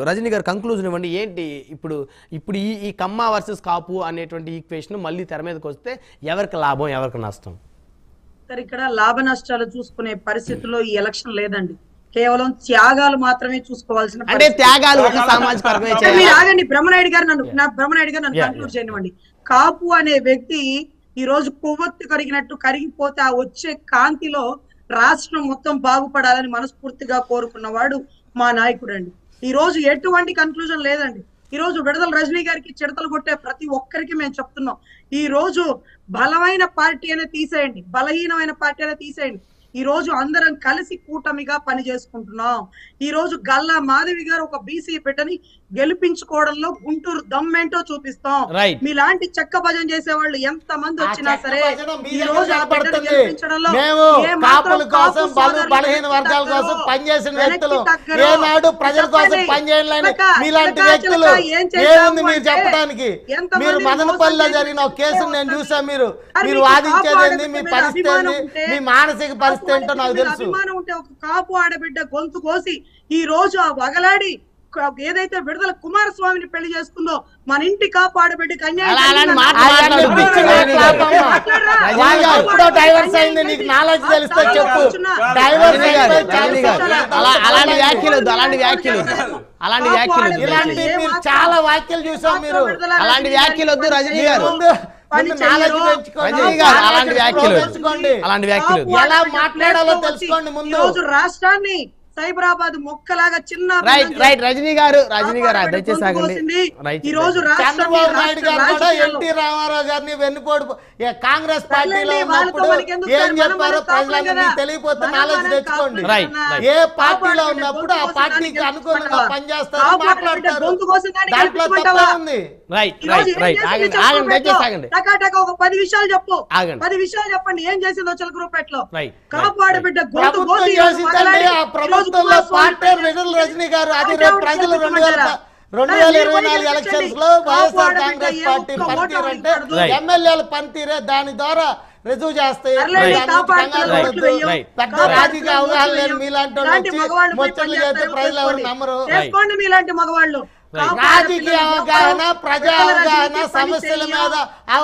రజనీ గారు కంక్లూజన్ ఇవ్వండి. ఏంటి ఇప్పుడు ఇప్పుడు ఈ కమ్మ వర్సెస్ కాపు అనేటువంటి ఈక్వేషన్ మళ్ళీ తెర మీదకి వస్తే ఎవరికి లాభం, ఎవరికి నష్టం? సార్, ఇక్కడ లాభ నష్టాలు చూసుకునే పరిస్థితుల్లో ఈ ఎలక్షన్ లేదండి. కేవలం త్యాగాలు మాత్రమే చూసుకోవాల్సిన అంటే త్యాగాలు ఒక సామాజిక వర్గమే చేయాలి. మీరు ఆగండి, బ్రహ్మనాయుడు గారు నన్ను కంక్లూడ్ చేయనివ్వండి. కాపు అనే వ్యక్తి ఈ రోజు కొవ్వొత్తి కరిగినట్టు కరిగిపోతే ఆ వచ్చే కాంతిలో రాష్ట్రం మొత్తం బాగుపడాలని మనస్ఫూర్తిగా కోరుకున్నవాడు మా నాయకుడు అండి. ఈ రోజు ఎటువంటి కన్క్లూజన్ లేదండి. ఈ రోజు విడుదల రజనీ గారికి చిడతలు కొట్టే ప్రతి ఒక్కరికి మేము చెప్తున్నాం, ఈ రోజు బలమైన పార్టీ అనేది తీసేయండి, బలహీనమైన పార్టీ అనేది తీసేయండి. ఈ రోజు అందరం కలిసి కూటమిగా పని చేసుకుంటున్నాం. ఈ రోజు గల్లా మాధవి గారు ఒక బీసీ బిడ్డని గెలిపించుకోవడంలో గుంటూరు దమ్మేంటో చూపిస్తాం. మీలాంటి చెక్క భజన చేసే వాళ్ళు ఎంత మంది వచ్చినా సరే ఈ రోజు ఆ బిడ్డని గెలిపించడంలో కాపుల కోసం, బలహీన వర్గాల కోసం పనిచేసిన వ్యక్తులు, ఏనాడు ప్రజల కోసం పనిచేయాలని మీలాంటి వ్యక్తులు ఏముంది మీరు చెప్పడానికి? మీరు మదనపల్లిలో జరిగిన ఒక కేసును నేను చూసా. మీరు వాదించేది మీ పరిస్థితి ఏంది, మీ మానసిక పరిస్థితి ఏంటో నాకు తెలుసు. అభిమానం ఉంటే ఒక కాపు ఆడబిడ్డ గొంతు కోసి ఈ రోజు ఆ వగలాడి ఏదైతే విడుదల కుమారస్వామిని పెళ్లి చేసుకుందో మన ఇంటి కాపు ఆడబిడ్డకి డైవర్స్ అయింది, నీకు నాలెడ్జ్ తెలిస్తే చెప్పు. ఇలాంటి మీరు చాలా వ్యాఖ్యలు చూసాం. మీరు అలాంటి వ్యాఖ్యలు వద్దు రజనీ గారు. ఎలా మాట్లాడాలో తెలుసుకోండి ముందు. రాష్ట్రాన్ని సైబరాబాద్ మొక్కలాగా చిన్న రజనీ గారు దయచేసి ఈ రోజు చంద్రబాబు నాయుడు గారు కూడా ఎన్టీ రామారావు గారిని వెన్నుపోడు కాంగ్రెస్ పార్టీలో ఉన్నప్పుడు ఏం చెప్పారో ప్రజలందరికీ తెలియపోతే నాలెడ్జ్ తెచ్చుకోండి. ఏ పార్టీలో ఉన్నప్పుడు ఆ పార్టీకి అనుకూలంగా పనిచేస్తారు, మాట్లాడతారు. దాంట్లో తప్పే ఉంది. ఒక 10 విషయాలు చెప్పు, 10 విషయాలు చెప్పండి. ఏం చేసిందో చిలకరూపేటలో కాపాడబిడ్డ ప్రభుత్వంలో పార్టీ విడుదల రజనీ గారు, అది రేపు ప్రజలు 2024 ఎలక్షన్స్ లో వైఎస్ఆర్ కాంగ్రెస్ పార్టీ పనితీరు అంటే ఎమ్మెల్యేల పనితీరే దాని ద్వారా రుజువు చేస్తాయి. పెద్ద రాజకీయ అవగాహన లేని మీలాంటి ముచ్చట్లు చేస్తే ప్రజలు ఎవరు నమ్మరు. మీలాంటి మగవాళ్ళు రాజకీయ అవగాహన, ప్రజా అవగాహన, సమస్యల మీద